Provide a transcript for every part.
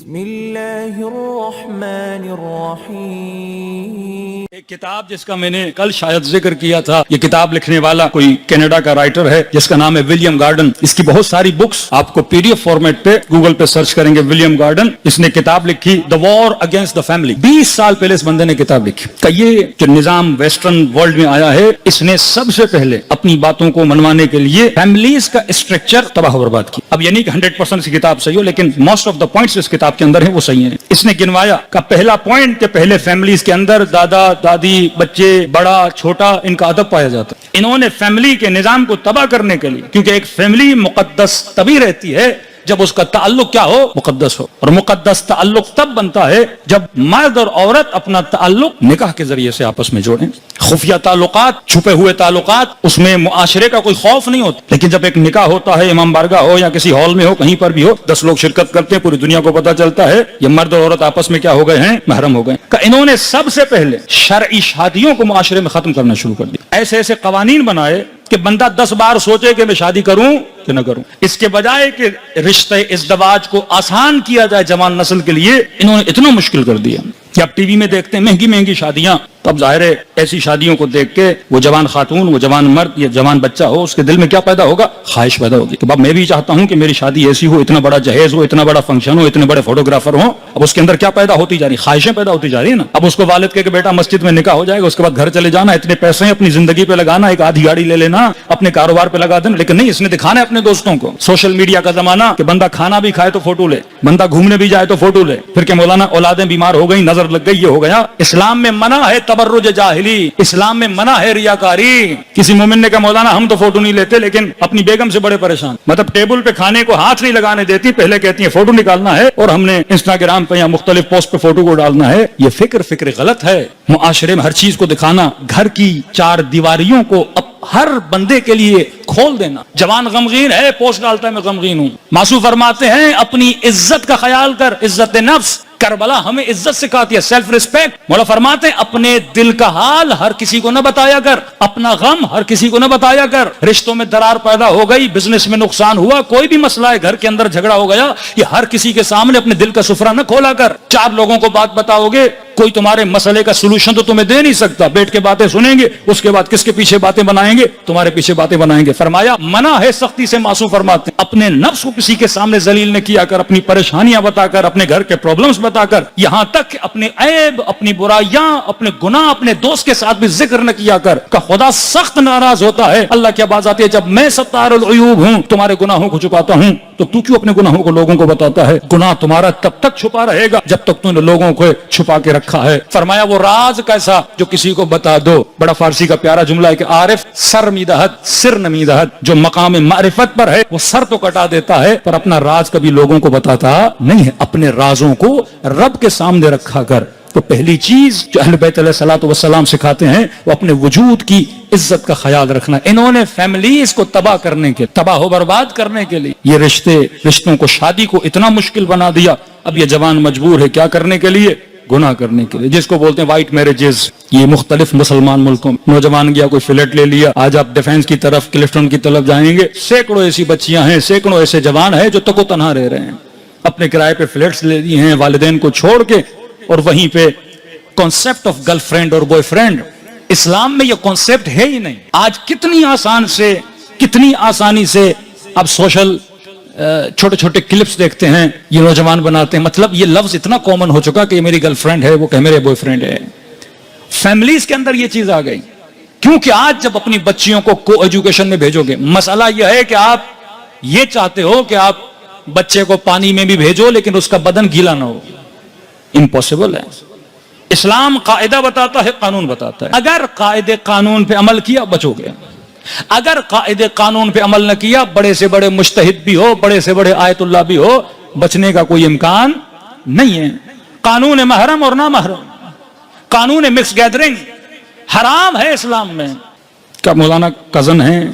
بسم اللہ الرحمن الرحیم۔ ایک کتاب جس کا میں نے کل شاید ذکر کیا تھا، یہ کتاب لکھنے والا کوئی کینیڈا کا رائٹر ہے جس کا نام ہے ولیم گارڈن۔ اس کی بہت ساری بکس آپ کو پی ڈی ایف فارمیٹ پہ گوگل پہ سرچ کریں گے، ولیم گارڈن۔ اس نے کتاب لکھی دا وار اگینسٹ دا فیملی۔ 20 سال پہلے اس بندے نے کتاب لکھی کہ یہ جو نظام ویسٹرن ورلڈ میں آیا ہے، اس نے سب سے پہلے اپنی باتوں کو منوانے کے لیے فیملیز کا اسٹرکچر تباہ و برباد کیا۔ اب یہ نہیں کہ 100% کی کتاب صحیح ہو، لیکن موسٹ آف دا پوائنٹس اس کتاب کے اندر ہیں وہ صحیح ہیں۔ اس نے گنوایا کہ پہلا پوائنٹ کہ پہلے فیملیز کے اندر دادا دادی بچے بڑا چھوٹا ان کا ادب پایا جاتا ہے۔ انہوں نے فیملی کے نظام کو تباہ کرنے کے لیے، کیونکہ ایک فیملی مقدس تبھی رہتی ہے جب اس کا تعلق کیا ہو، مقدس ہو، اور مقدس تعلق تب بنتا ہے جب مرد اور عورت اپنا تعلق نکاح کے ذریعے سے آپس میں جوڑیں۔ خفیہ تعلقات، چھپے ہوئے تعلقات، اس میں معاشرے کا کوئی خوف نہیں ہوتا، لیکن جب ایک نکاح ہوتا ہے، امام بارگاہ ہو یا کسی ہال میں ہو، کہیں پر بھی ہو، 10 لوگ شرکت کرتے ہیں، پوری دنیا کو پتا چلتا ہے یہ مرد اور عورت آپس میں کیا ہو گئے ہیں، محرم ہو گئے۔ کہ انہوں نے سب سے پہلے شرعی شادیوں کو معاشرے میں ختم کرنا شروع کر دیا۔ ایسے ایسے قوانین بنائے کہ بندہ 10 بار سوچے کہ میں شادی کروں کہ نہ کروں۔ اس کے بجائے کہ رشتے ازدواج کو آسان کیا جائے جوان نسل کے لیے، انہوں نے اتنا مشکل کر دیا کہ اب ٹی وی میں دیکھتے ہیں مہنگی مہنگی شادیاں، تب ظاہر ہے ایسی شادیوں کو دیکھ کے وہ جوان خاتون، وہ جوان مرد یا جوان بچہ ہو، اس کے دل میں کیا پیدا ہوگا، خواہش پیدا ہوگی کہ اب میں بھی چاہتا ہوں کہ میری شادی ایسی ہو، اتنا بڑا جہیز ہو، اتنا بڑا فنکشن ہو، اتنے بڑے فوٹوگرافر ہوں۔ اب اس کے اندر کیا پیدا ہوتی جا رہی، خواہشیں پیدا ہوتی جا رہی ہیں نا۔ اب اس کو والد کہ بیٹا مسجد میں نکاح ہو جائے گا، اس کے بعد گھر چلے جانا، اتنے پیسے اپنی زندگی پہ لگانا، ایک آدھی گاڑی لے لینا، اپنے کاروبار پہ لگا دینا، لیکن نہیں، اس نے دکھانا ہے اپنے دوستوں کو۔ سوشل میڈیا کا زمانہ کہ بندہ کھانا بھی کھائے تو فوٹو لے، بندہ گھومنے بھی جائے تو فوٹو لے، پھر کہ مولانا اولادیں بیمار ہو گئی، نظر لگ گئی، یہ ہو گیا۔ اسلام میں منع ہے تبرج جاہلی، اسلام میں منع ہے ریاکاری۔ کسی مومن نے کہا مولانا ہم تو فوٹو نہیں لیتے، لیکن اپنی بیگم سے بڑے پریشان، مطلب ٹیبل پہ کھانے کو ہاتھ نہیں لگانے دیتی، پہلے کہتی ہیں فوٹو نکالنا ہے اور ہم نے انسٹاگرام پہ یا مختلف پوسٹ پہ فوٹو کو ڈالنا ہے۔ یہ فکر غلط ہے۔ معاشرے میں ہر چیز کو دکھانا، گھر کی 4 دیواریوں کو ہر بندے کے لیے کھول دینا۔ جوان غمگین ہے، پوسٹ ڈالتا ہے میں غمگین ہوں۔ معصوم فرماتے ہیں اپنی عزت کا خیال کر، عزت نفس۔ کربلا ہمیں عزت سکھاتی ہے، سیلف ریسپیکٹ۔ مولا فرماتے ہیں اپنے دل کا حال ہر کسی کو نہ بتایا کر، اپنا غم ہر کسی کو نہ بتایا کر۔ رشتوں میں درار پیدا ہو گئی، بزنس میں نقصان ہوا، کوئی بھی مسئلہ ہے، گھر کے اندر جھگڑا ہو گیا، یہ ہر کسی کے سامنے اپنے دل کا سفرہ نہ کھولا کر۔ 4 لوگوں کو بات بتاؤ گے، کوئی تمہارے مسئلے کا سولوشن تو تمہیں دے نہیں سکتا، بیٹھ کے باتیں سنیں گے، اس کے بعد کس کے پیچھے باتیں بنائیں گے، تمہارے پیچھے باتیں بنائیں گے۔ فرمایا منع ہے سختی سے، معصوم فرماتے ہیں اپنے نفس کو کسی کے سامنے ذلیل نہ کیا کر، اپنی پریشانیاں بتا کر، اپنے گھر کے پرابلمز بتا کر، یہاں تک کہ اپنے عیب، اپنی برائیاں، اپنے گناہ اپنے دوست کے ساتھ بھی ذکر نہ کیا کر، کہ خدا سخت ناراض ہوتا ہے۔ اللہ کی بات آتی ہے جب میں ستار العیوب ہوں، تمہارے گناہوں کو چھپاتا ہوں، تو تو کیوں اپنے گناہوں کو لوگوں کو بتاتا ہے؟ گناہ تمہارا تب تک چھپا رہے گا جب تک تم نے لوگوں کو چھپا کے رکھا ہے۔ فرمایا وہ راز کیسا جو کسی کو بتا دو۔ بڑا فارسی کا پیارا جملہ ہے کہ عارف سر میدہد سر نمیدہد، جو مقام معرفت پر ہے وہ سر تو کٹا دیتا ہے پر اپنا راز کبھی لوگوں کو بتاتا نہیں ہے۔ اپنے رازوں کو رب کے سامنے رکھا کر۔ تو پہلی چیز جو اہل بیت علیہ الصلوۃ والسلام سکھاتے ہیں وہ اپنے وجود کی عزت کا خیال رکھنا۔ انہوں نے فیملیز کو تباہ کرنے کے، تباہ و برباد کرنے کے لیے یہ رشتوں کو، شادی کو اتنا مشکل بنا دیا۔ اب یہ جوان مجبور ہے کیا کرنے کے لیے؟ گناہ کرنے کے لیے، جس کو بولتے ہیں وائٹ میرجز۔ یہ مختلف مسلمان ملکوں میں نوجوان گیا کوئی فلیٹ لے لیا، آج آپ ڈیفینس کی طرف، کلفٹن کی طرف جائیں گے، سینکڑوں ایسی بچیاں ہیں، سینکڑوں ایسے جوان ہیں جو تک و تنہا رہ رہے ہیں، اپنے کرائے پہ فلیٹس لے لیے ہیں والدین کو چھوڑ کے، اور وہیں پہ کانسیپٹ آف گرل فرینڈ اور بوائے فرینڈ، اسلام میں یہ کانسیپٹ ہے ہی نہیں۔ آج کتنی آسانی سے اب سوشل چھوٹے چھوٹے کلپس دیکھتے ہیں، یہ نوجوان بناتے ہیں، مطلب یہ لفظ اتنا کامن ہو چکا کہ یہ میری گرل فرینڈ ہے، وہ کہ میرے بوائے فرینڈ ہے۔ فیملیز کے اندر یہ چیز آ گئی، کیونکہ آج جب اپنی بچیوں کو کو ایجوکیشن میں بھیجو گے، مسئلہ یہ ہے کہ آپ یہ چاہتے ہو کہ آپ بچے کو پانی میں بھی بھیجو لیکن اس کا بدن گیلا نہ ہو، امپاسبل ہے۔ اسلام قاعدہ بتاتا ہے، قانون بتاتا ہے۔ اگر قاعدے قانون پہ عمل کیا بچو گے، اگر قاعدے قانون پہ عمل نہ کیا، بڑے سے بڑے مجتہد بھی ہو، بڑے سے بڑے آیت اللہ بھی ہو، بچنے کا کوئی امکان نہیں ہے۔ قانون محرم اور نامحرم، قانون مکس گیدرنگ حرام ہے اسلام میں۔ کیا مولانا کزن ہیں،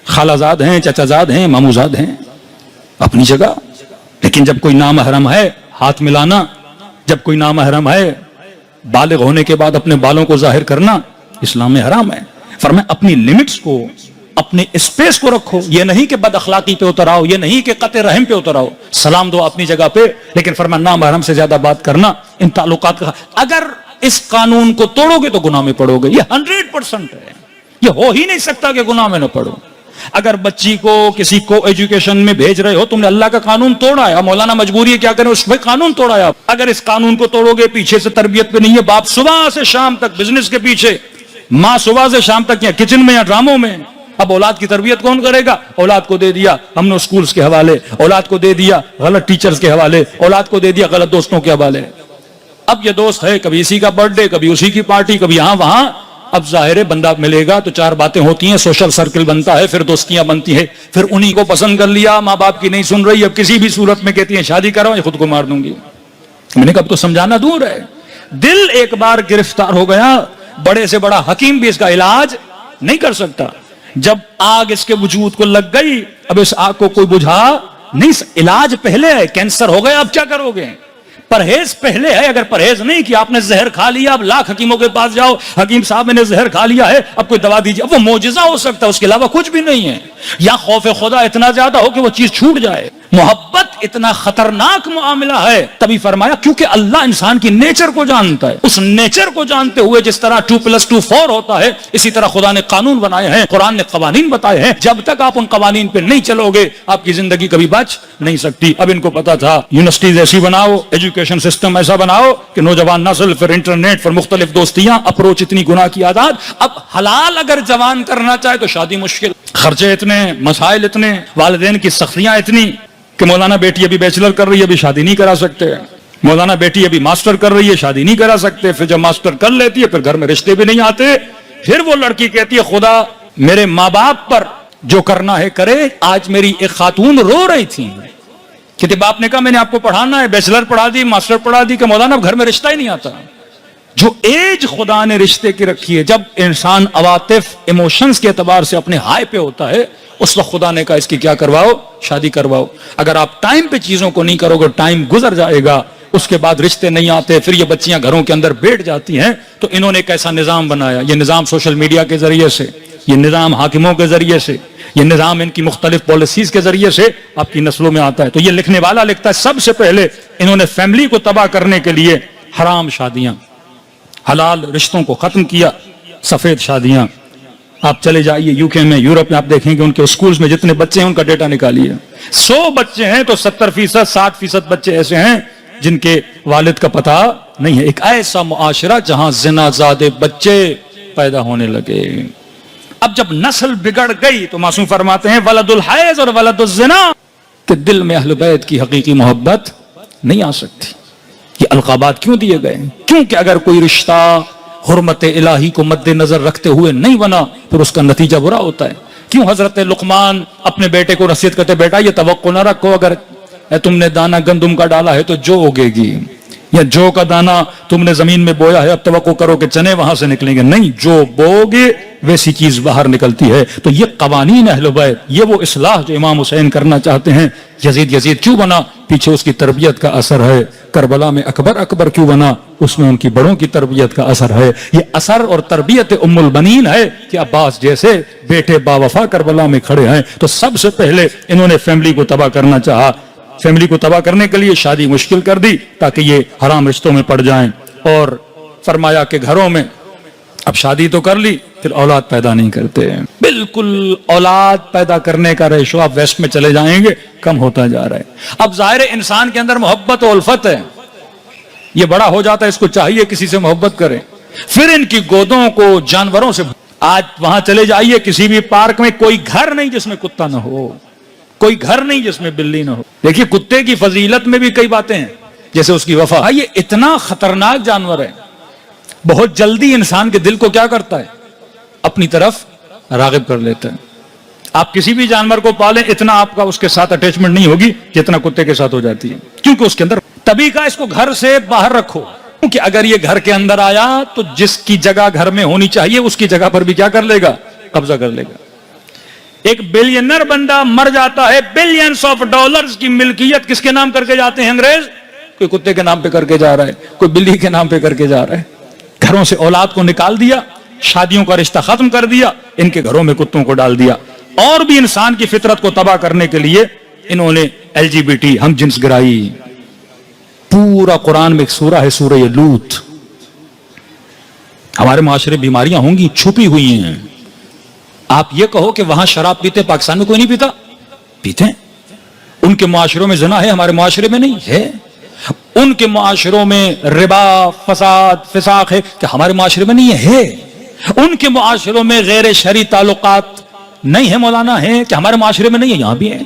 خالہ زاد ہیں، چچا زاد ہیں، مامو زاد ہیں، اپنی جگہ، لیکن جب کوئی نامحرم ہے ہاتھ ملانا، جب کوئی نامحرم ہے بالغ ہونے کے بعد اپنے بالوں کو ظاہر کرنا، اسلام میں حرام ہے۔ فرمایا اپنی لمٹس کو، اپنے اسپیس کو رکھو. یہ نہیں کہ بد اخلاقی پہ اتر آؤ, یہ نہیں کہ قطع رحم پہ اتر آؤ. سلام دو اپنی جگہ پہ, لیکن فرمایا نامحرم سے زیادہ بات کرنا ان تعلقات کا. اگر اس قانون کو توڑو گے تو گناہ میں پڑو گے. یہ 100% ہے, یہ ہو ہی نہیں سکتا کہ گناہ میں نہ پڑو. اگر بچی کو کسی کو ایجوکیشن میں بھیج رہے ہو, تم نے اللہ کا قانون توڑا ہے, مولانا مجبوری ہے کیا کریں, اس پہ قانون توڑا ہے. اگر اس قانون کو توڑو گے, پیچھے سے تربیت پہ نہیں ہے, باپ صبح سے شام تک بزنس کے پیچھے, ماں صبح سے شام تک یا کچن میں یا ڈراموں میں, اب اولاد کی تربیت کون کرے گا؟ اولاد کو دے دیا ہم نے اسکولز کے حوالے, اولاد کو دے دیا غلط ٹیچرز کے حوالے, اولاد کو دے دیا غلط دوستوں کے حوالے. اب یہ دوست ہے, کبھی اسی کا برتھ ڈے, کبھی اسی کی پارٹی, کبھی یہاں وہاں. اب ظاہر ہے بندہ ملے گا تو چار باتیں ہوتی ہیں, سوشل سرکل بنتا ہے, پھر دوستیاں بنتی ہیں, پھر انہی کو پسند کر لیا, ماں باپ کی نہیں سن رہی, اب کسی بھی صورت میں کہتی ہیں شادی کرو یا خود کو مار دوں گی. میں نے کہا اب تو سمجھانا دور ہے. دل ایک بار گرفتار ہو گیا, بڑے سے بڑا حکیم بھی اس کا علاج نہیں کر سکتا. جب آگ اس کے وجود کو لگ گئی, اب اس آگ کو کوئی بجھا نہیں. علاج پہلے ہے, کینسر ہو گیا اب کیا کرو گے؟ پرہیز پہلے ہے. اگر پرہیز نہیں کیا, آپ نے زہر کھا لیا, اب لاکھ حکیموں کے پاس جاؤ, حکیم صاحب میں نے زہر کھا لیا ہے, اب کوئی دوا دیجیے, اب وہ معجزہ ہو سکتا ہے, اس کے علاوہ کچھ بھی نہیں ہے. یا خوف خدا اتنا زیادہ ہو کہ وہ چیز چھوٹ جائے. محبت اتنا خطرناک معاملہ ہے, تبھی فرمایا کیونکہ اللہ انسان کی نیچر کو جانتا ہے. اس نیچر کو جانتے ہوئے جس طرح 2+2 4 ہوتا ہے, اسی طرح خدا نے قانون بنائے ہیں, قرآن نے قوانین بتائے ہیں. جب تک آپ ان قوانین پہ نہیں چلو گے, آپ کی زندگی کبھی بچ نہیں سکتی. اب ان کو پتا تھا یونیورسٹیز ایسی بناؤ, ایجوکیشن سسٹم ایسا بناؤ کہ نوجوان نسل, پھر انٹرنیٹ, پھر مختلف دوستیاں, اپروچ اتنی گناہ کی عادات. اب حلال اگر جوان کرنا چاہے تو شادی مشکل, خرچے اتنے, مسائل اتنے, والدین کی سختیاں اتنی کہ مولانا بیٹی ابھی بیچلر کر رہی ہے, ابھی شادی نہیں کرا سکتے. مولانا بیٹی ابھی ماسٹر کر رہی ہے, شادی نہیں کرا سکتے. پھر جب ماسٹر کر لیتی ہے, پھر گھر میں رشتے بھی نہیں آتے. پھر وہ لڑکی کہتی ہے خدا میرے ماں باپ پر جو کرنا ہے کرے. آج میری ایک خاتون رو رہی تھی کہ باپ نے کہا میں نے آپ کو پڑھانا ہے, بیچلر پڑھا دی, ماسٹر پڑھا دی, کہ مولانا اب گھر میں رشتہ ہی نہیں آتا. جو ایج خدا نے رشتے کی رکھی ہے, جب انسان عواطف ایموشنز کے اعتبار سے اپنے ہائی پہ ہوتا ہے, اس وقت خدا نے کہا اس کی کیا کرواؤ, شادی کرواؤ. اگر آپ ٹائم پہ چیزوں کو نہیں کرو گے, ٹائم گزر جائے گا, اس کے بعد رشتے نہیں آتے, پھر یہ بچیاں گھروں کے اندر بیٹھ جاتی ہیں. تو انہوں نے ایک ایسا نظام بنایا, یہ نظام سوشل میڈیا کے ذریعے سے, یہ نظام حاکموں کے ذریعے سے, یہ نظام ان کی مختلف پالیسیز کے ذریعے سے آپ کی نسلوں میں آتا ہے. تو یہ لکھنے والا لکھتا ہے سب سے پہلے انہوں نے فیملی کو تباہ کرنے کے لیے حرام شادیاں, حلال رشتوں کو ختم کیا. سفید شادیاں, آپ چلے جائیے یو کے میں, یورپ میں, آپ دیکھیں گے ان کے اسکولز میں جتنے بچے ہیں ان کا ڈیٹا نکالیے. 100 بچے ہیں تو 70%, 60% بچے ایسے ہیں جن کے والد کا پتہ نہیں ہے. ایک ایسا معاشرہ جہاں زنا زادے بچے پیدا ہونے لگے. اب جب نسل بگڑ گئی تو معصوم فرماتے ہیں ولد الحیض اور ولد الزنا, کہ دل میں اہل بیت کی حقیقی محبت نہیں آ سکتی. یہ القابات کیوں دیے گئے؟ کیونکہ اگر کوئی رشتہ حرمت الہی کو مد نظر رکھتے ہوئے نہیں بنا, پھر اس کا نتیجہ برا ہوتا ہے. کیوں حضرت لقمان اپنے بیٹے کو نصیحت کرتے, بیٹا یہ توقع نہ رکھو اگر تم نے دانہ گندم کا ڈالا ہے تو جو اگے گی, یا جو کا دانہ تم نے زمین میں بویا ہے اب توقع کرو کہ چنے وہاں سے نکلیں گے. نہیں, جو بوگے ویسی چیز باہر نکلتی ہے. تو یہ قوانین اہل بیت, یہ وہ اصلاح جو امام حسین کرنا چاہتے ہیں. یزید کیوں بنا؟ پیچھے اس کی تربیت کا اثر ہے. کربلا میں اکبر کیوں بنا؟ اس میں ان کی بڑوں کی تربیت کا اثر ہے. یہ اثر اور تربیت ام البنین ہے کہ عباس جیسے بیٹے باوفا کربلا میں کھڑے ہیں. تو سب سے پہلے انہوں نے فیملی کو تباہ کرنا چاہا. فیملی کو تباہ کرنے کے لیے شادی مشکل کر دی تاکہ یہ حرام رشتوں میں پڑ جائیں. اور فرمایا کہ گھروں میں اب شادی تو کر لی, پھر اولاد پیدا نہیں کرتے. بالکل اولاد پیدا کرنے کا ریشو آپ ویسٹ میں چلے جائیں گے کم ہوتا جا رہا ہے. اب ظاہر انسان کے اندر محبت و الفت ہے, یہ بڑا ہو جاتا ہے, اس کو چاہیے کسی سے محبت کرے. پھر ان کی گودوں کو جانوروں سے, آج وہاں چلے جائیے کسی بھی پارک میں, کوئی گھر نہیں جس میں کتا نہ ہو, کوئی گھر نہیں جس میں بلی نہ ہو. دیکھیے کتے کی فضیلت میں بھی کئی باتیں ہیں, جیسے اس کی وفا. یہ اتنا خطرناک جانور ہے, بہت جلدی انسان کے دل کو کیا کرتا ہے, اپنی طرف راغب کر لیتا ہے. آپ کسی بھی جانور کو پالیں, اتنا آپ کا اس کے ساتھ اٹیچمنٹ نہیں ہوگی جتنا کتے کے ساتھ ہو جاتی ہے, کیونکہ اس کے اندر تبھی کا اس کو گھر سے باہر رکھو. کیونکہ اگر یہ گھر کے اندر آیا تو جس کی جگہ گھر میں ہونی چاہیے اس کی جگہ پر بھی کیا کر لے گا, قبضہ کر لے گا. ایک بلینر بندہ مر جاتا ہے, بلینز آف ڈالرز کی ملکیت کس کے نام کر کے جاتے ہیں انگریز؟ کوئی کتے کے نام پہ کر کے جا رہا ہے, کوئی بلی کے نام پہ کر کے جا رہا ہے. گھروں سے اولاد کو نکال دیا, شادیوں کا رشتہ ختم کر دیا, ان کے گھروں میں کتوں کو ڈال دیا. اور بھی انسان کی فطرت کو تباہ کرنے کے لیے انہوں نے LGBT ہم جنس گرائی. پورا قرآن میں ایک سورہ ہے سورہ لوط. ہمارے معاشرے بیماریاں ہوں گی چھپی ہوئی ہیں. آپ یہ کہو کہ وہاں شراب پیتے پاکستان میں کوئی نہیں پیتا؟ پیتے ہیں. ان کے معاشروں میں زنا ہے ہمارے معاشرے میں نہیں ہے. ان کے معاشروں میں ربا فساد فساق ہے کہ ہمارے معاشرے میں نہیں ہے. ان کے معاشروں میں غیر شرعی تعلقات نہیں ہے مولانا ہے کہ ہمارے معاشرے میں نہیں ہے. یہاں بھی ہے.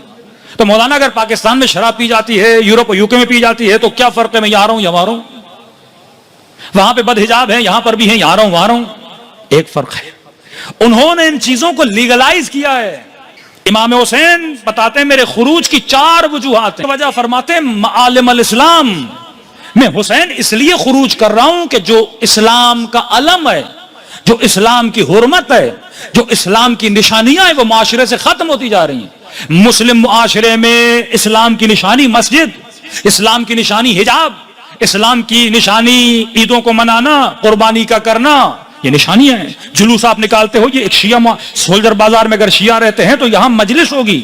تو مولانا اگر پاکستان میں شراب پی جاتی ہے یورپ اور UK میں پی جاتی ہے تو کیا فرق ہے میں یہاں رہوں یا وہاں رہوں؟ وہاں پہ بدحجاب ہے یہاں پر بھی ہیں یہاں رہوں وہاں رہوں. ایک فرق ہے انہوں نے ان چیزوں کو لیگلائز کیا ہے. امام حسین بتاتے ہیں میرے خروج کی 4 وجوہات ہیں. وجہ فرماتے ہیں معالم الاسلام میں حسین اس لیے خروج کر رہا ہوں کہ جو اسلام کا علم ہے جو اسلام کی حرمت ہے جو اسلام کی نشانیاں ہیں وہ معاشرے سے ختم ہوتی جا رہی ہیں. مسلم معاشرے میں اسلام کی نشانی مسجد, اسلام کی نشانی حجاب, اسلام کی نشانی عیدوں کو منانا, قربانی کا کرنا, یہ نشانیاں ہیں. جلوس آپ نکالتے ہو, یہ ایک شیعہ سولجر بازار میں اگر شیعہ رہتے ہیں تو یہاں مجلس ہوگی,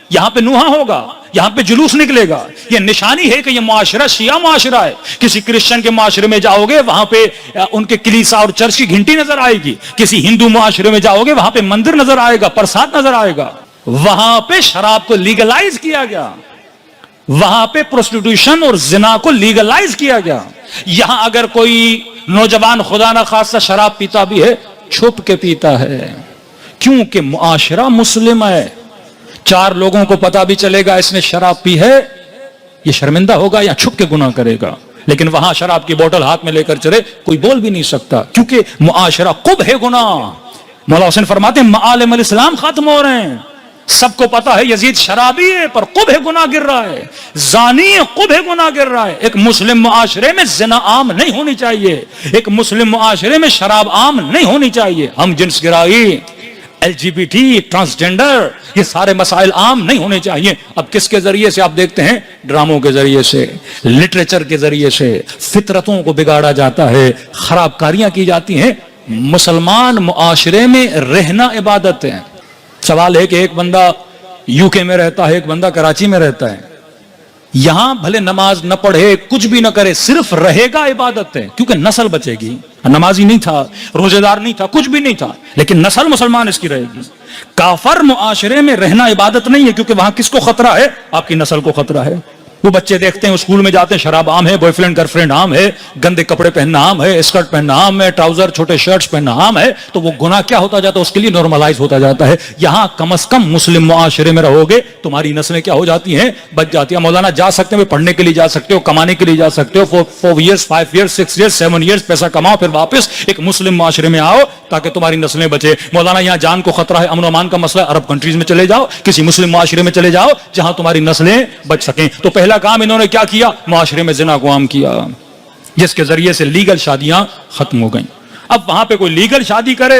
یہاں پہ نوحہ ہوگا, یہاں پہ جلوس نکلے گا. یہ نشانی ہے کہ یہ معاشرہ شیعہ معاشرہ ہے. کسی کرسچن کے معاشرے میں جاؤ گے وہاں پہ ان کے کلیسا اور چرچ کی گھنٹی نظر آئے گی. کسی ہندو معاشرے میں جاؤ گے وہاں پہ مندر نظر آئے گا, پرساد نظر آئے گا. وہاں پہ شراب کو لیگلائز کیا گیا, وہاں پہ پروسٹیٹیوشن اور زنا کو لیگلائز کیا گیا. یہاں اگر کوئی نوجوان خدا نہ خواستہ شراب پیتا بھی ہے چھپ کے پیتا ہے کیونکہ معاشرہ مسلم ہے. 4 لوگوں کو پتا بھی چلے گا اس نے شراب پی ہے, یہ شرمندہ ہوگا یا چھپ کے گناہ کرے گا. لیکن وہاں شراب کی بوتل ہاتھ میں لے کر چلے کوئی بول بھی نہیں سکتا کیونکہ معاشرہ قبح گناہ. مولا حسین فرماتے ہیں معالم الاسلام ختم ہو رہے ہیں. سب کو پتا ہے یزید شرابی ہے پر قبح گناہ گر رہا ہے, زانی قبح گناہ گر رہا ہے. ایک مسلم معاشرے میں زنا عام نہیں ہونی چاہیے, ایک مسلم معاشرے میں شراب عام نہیں ہونی چاہیے. ہم جنس گرائی, LGBT, ٹرانسجینڈر, یہ سارے مسائل عام نہیں ہونے چاہیے. اب کس کے ذریعے سے آپ دیکھتے ہیں؟ ڈراموں کے ذریعے سے, لٹریچر کے ذریعے سے فطرتوں کو بگاڑا جاتا ہے, خراب کاریاں کی جاتی ہیں. مسلمان معاشرے میں رہنا عبادت ہے. سوال ہے کہ ایک بندہ UK میں رہتا ہے, ایک بندہ کراچی میں رہتا ہے. یہاں بھلے نماز نہ پڑھے کچھ بھی نہ کرے صرف رہے گا عبادت ہے کیونکہ نسل بچے گی. نمازی نہیں تھا, روزے دار نہیں تھا, کچھ بھی نہیں تھا, لیکن نسل مسلمان اس کی رہے گی. کافر معاشرے میں رہنا عبادت نہیں ہے کیونکہ وہاں کس کو خطرہ ہے؟ آپ کی نسل کو خطرہ ہے. وہ بچے دیکھتے ہیں اسکول میں جاتے ہیں شراب عام ہے, بوائے فرینڈ گرل فرینڈ عام ہے, گندے کپڑے پہننا عام ہے, اسکرٹ پہننا عام ہے, ٹراؤزر چھوٹے شرٹس پہننا عام ہے. تو وہ گناہ کیا ہوتا جاتا ہے؟ اس کے لیے نارملائز ہوتا جاتا ہے. یہاں کم از کم مسلم معاشرے میں رہو گے تمہاری نسلیں کیا ہو جاتی ہیں؟ بچ جاتی ہیں. مولانا جا سکتے ہیں, پڑھنے کے لیے جا سکتے ہو, کمانے کے لیے جا سکتے ہو, 4 years 5 years 6 years 7 years پیسہ کماؤ, پھر واپس ایک مسلم معاشرے میں آؤ تاکہ تمہاری نسلیں بچے. مولانا یہاں جان کو خطرہ ہے, امن و امان کا مسئلہ, عرب کنٹریز میں چلے جاؤ, کسی مسلم معاشرے میں چلے جاؤ جہاں تمہاری نسلیں بچ سکیں. تو پہلا کام انہوں نے کیا کیا؟ معاشرے میں زنا کو عام کیا, جس کے ذریعے سے لیگل شادیاں ختم ہو گئیں. اب وہاں پہ کوئی لیگل شادی کرے,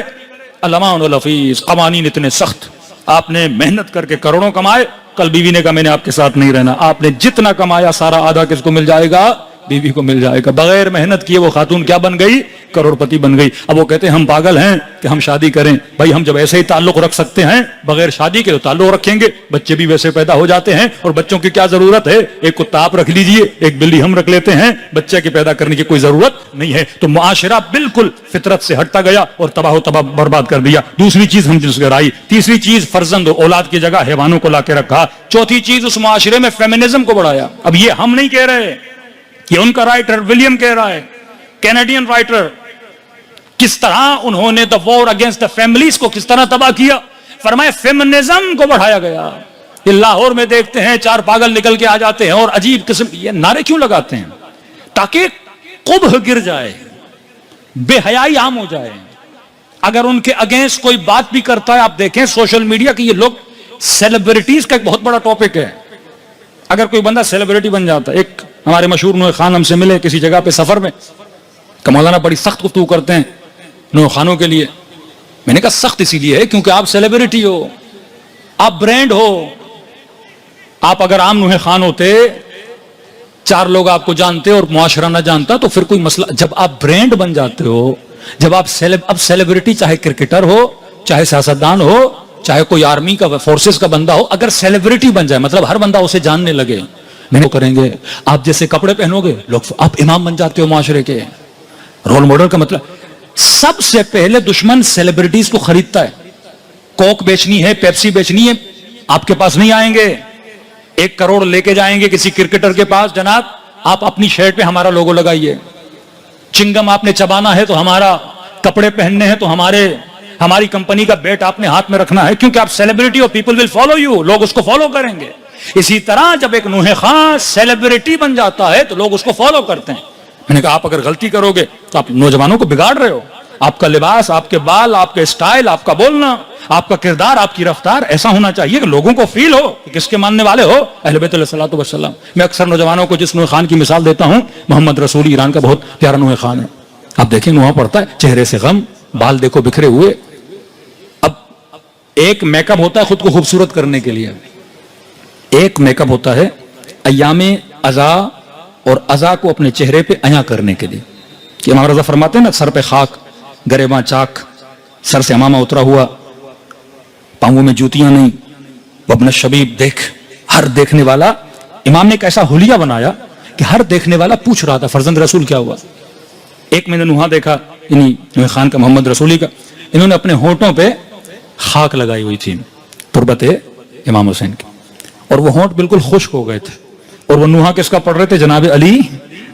علمان الحفیظ, قوانین اتنے سخت. آپ نے محنت کر کے کروڑوں کمائے, کل بیوی نے کہا میں نے آپ کے ساتھ نہیں رہنا. آپ نے جتنا کمایا سارا آدھا کس کو مل جائے گا؟ بیوی کو مل جائے گا. بغیر محنت کیے وہ خاتون کیا بن گئی؟ کروڑ پتی بن گئی. اب وہ کہتے ہیں ہم پاگل ہیں کہ ہم شادی کریں. بھائی ہم جب ایسے ہی تعلق رکھ سکتے ہیں بغیر شادی کے تو تعلق رکھیں گے, بچے بھی ویسے پیدا ہو جاتے ہیں. اور بچوں کی کیا ضرورت ہے؟ ایک کتا آپ رکھ لیجئے, ایک بلی ہم رکھ لیتے ہیں, بچے کی پیدا کرنے کی کوئی ضرورت نہیں ہے. تو معاشرہ بالکل فطرت سے ہٹتا گیا اور تباہ و تباہ برباد کر دیا. دوسری چیز ہم جنس گرائی. تیسری چیز فرزند اولاد کی جگہ حیوانوں کو لا کے رکھا. چوتھی چیز اس معاشرے میں فیمنزم کو بڑھایا. اب یہ ہم نہیں کہہ رہے, یہ ان کا رائٹر ولیم کہہ رہا ہے, کینیڈین رائٹر. کس طرح انہوں نے دا وار اگینسٹ دا فیملیز کو کس طرح تباہ کیا. فرمایا فیمنزم کو بڑھایا گیا. یہ لاہور میں دیکھتے ہیں 4 پاگل نکل کے آ جاتے ہیں اور عجیب قسم یہ نعرے کیوں لگاتے ہیں؟ تاکہ قبح گر جائے, بے حیائی عام ہو جائے. اگر ان کے اگینسٹ کوئی بات بھی کرتا ہے, آپ دیکھیں سوشل میڈیا کی, یہ لوگ سیلیبریٹیز کا ایک بہت بڑا ٹاپک ہے. اگر کوئی بندہ سیلیبریٹی بن جاتا ہے, ایک ہمارے مشہور نوح خان ہم سے ملے کسی جگہ پہ سفر میں, کہ مولانا بڑی سخت گفتگو کرتے ہیں نوح خانوں کے لیے. میں نے کہا سخت اسی لیے ہے کیونکہ آپ سیلیبریٹی ہو, آپ برانڈ ہو. آپ اگر عام نوح خان ہوتے, 4 لوگ آپ کو جانتے اور معاشرہ نہ جانتا تو پھر کوئی مسئلہ. جب آپ برانڈ بن جاتے ہو, جب آپ اب سیلیبریٹی چاہے کرکٹر ہو, چاہے سیاستدان ہو, چاہے کوئی آرمی کا فورسز کا بندہ ہو, اگر سیلیبریٹی بن جائے, مطلب ہر بندہ اسے جاننے لگے, نہیں کریں گے. آپ جیسے کپڑے پہنو گے لوگ, آپ امام بن جاتے ہو معاشرے کے, رول ماڈل کا مطلب. سب سے پہلے دشمن سیلیبریٹیز کو خریدتا ہے. کوک بیچنی ہے, پیپسی بیچنی ہے, آپ کے پاس نہیں آئیں گے. 1 کروڑ لے کے جائیں گے کسی کرکٹر کے پاس, جناب آپ اپنی شرٹ پہ ہمارا لوگو لگائیے. چنگم آپ نے چبانا ہے تو ہمارا, کپڑے پہننے ہیں تو ہماری کمپنی کا بیٹ آپ نے ہاتھ میں رکھنا ہے, کیونکہ آپ celebrity who, people will follow you, لوگ اس کو فالو کریں گے. اسی طرح جب ایک نوح خان سیلیبریٹی بن جاتا ہے تو لوگ اس کو فالو کرتے ہیں. میں نے کہا آپ اگر غلطی کرو گے تو آپ نوجوانوں کو بگاڑ رہے ہو. آپ کا لباس, آپ کے بال, آپ کے سٹائل, آپ کا بولنا, آپ کا کردار, آپ کی رفتار ایسا ہونا چاہیے کہ لوگوں کو فیل ہو کہ کس کے ماننے والے ہو, اہل بیت علیہ الصلوۃ والسلام. میں اکثر نوجوانوں کو جس نوح خان کی مثال دیتا ہوں, محمد رسول ایران کا بہت پیارا نوح خان ہے. آپ دیکھیں نوح پڑتا ہے, چہرے سے غم, بال دیکھو بکھرے ہوئے. اب ایک میک اپ ہوتا ہے خود کو خوبصورت کرنے کے لیے, ایک میک اپ ہوتا ہے ایام عزا اور عزا کو اپنے چہرے پہ عیاں کرنے کے لیے. کہ امام رضا فرماتے ہیں نا, سر پہ خاک, گریباں چاک, سر سے امامہ اترا ہوا, پاؤں میں جوتیاں نہیں, وابن الشبیب دیکھ. ہر دیکھنے والا, امام نے ایک ایسا حلیہ بنایا کہ ہر دیکھنے والا پوچھ رہا تھا فرزند رسول کیا ہوا. ایک میں نے نوحہ دیکھا, نوح خان کا, محمد رسولی کا, انہوں نے اپنے ہونٹوں پہ خاک لگائی ہوئی تھی تربت امام حسین کی, اور وہ ہونٹ بالکل خشک ہو گئے تھے, اور وہ نوحہ کس کا پڑھ رہے تھے, جناب علی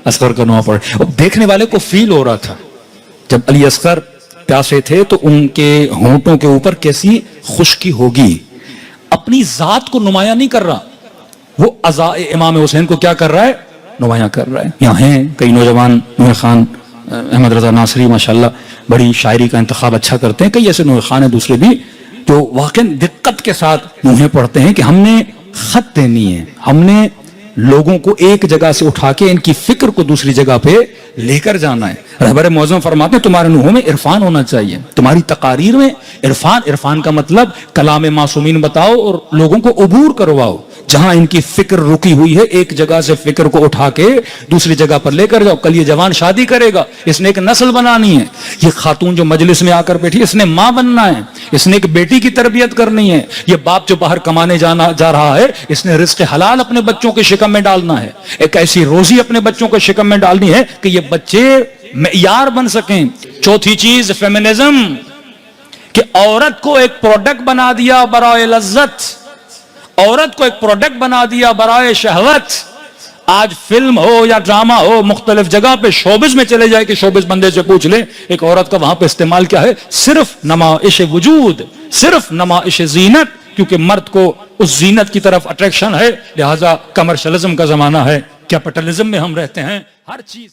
اصغر کا نوحہ پڑھ رہے. دیکھنے والے کو فیل ہو رہا تھا جب علی اصغر پیاسے تھے تو ان کے ہونٹوں کے اوپر کیسی خشکی ہوگی. اپنی ذات کو نمایاں نہیں کر رہا, وہ عزاء امام حسین کو کیا کر رہا ہے, نمایاں کر رہا ہے. یہاں ہیں کئی نوجوان, نوح خان, احمد رضا ناصری ماشاءاللہ بڑی شاعری کا انتخاب اچھا کرتے ہیں, کئی ایسے نوح خان ہیں دوسرے بھی جو واقعا دقت کے ساتھ نوحیں پڑھتے ہیں کہ ہم نے خط دینی ہے, ہم نے لوگوں کو ایک جگہ سے اٹھا کے ان کی فکر کو دوسری جگہ پہ لے کر جانا ہے. رہبر معظم فرماتے ہیں تمہارے نوحوں میں عرفان ہونا چاہیے, تمہاری تقاریر میں عرفان. عرفان کا مطلب کلام معصومین بتاؤ اور لوگوں کو عبور کرواؤ. جہاں ان کی فکر رکی ہوئی ہے ایک جگہ سے فکر کو اٹھا کے دوسری جگہ پر لے کر جاؤ. کل یہ جوان شادی کرے گا, اس نے ایک نسل بنانی ہے. یہ خاتون جو مجلس میں آ کر بیٹھی, اس نے ماں بننا ہے, اس نے ایک بیٹی کی تربیت کرنی ہے. یہ باپ جو باہر کمانے جا رہا ہے, اس نے رزق حلال اپنے بچوں کے شکم میں ڈالنا ہے, ایک ایسی روزی اپنے بچوں کے شکم میں ڈالنی ہے کہ یہ بچے معیار بن سکیں. چوتھی چیز فیمنزم, کہ عورت کو ایک پروڈکٹ بنا دیا برائے لذت, عورت کو ایک پروڈکٹ بنا دیا برائے شہوت. آج فلم ہو یا ڈرامہ ہو, مختلف جگہ پہ شوبز میں چلے جائے کہ شوبز بندے سے پوچھ لیں ایک عورت کا وہاں پہ استعمال کیا ہے, صرف نمائش وجود, صرف نمائش زینت, کیونکہ مرد کو اس زینت کی طرف اٹریکشن ہے. لہذا کمرشلزم کا زمانہ ہے, کیپٹلزم میں ہم رہتے ہیں. ہر چیز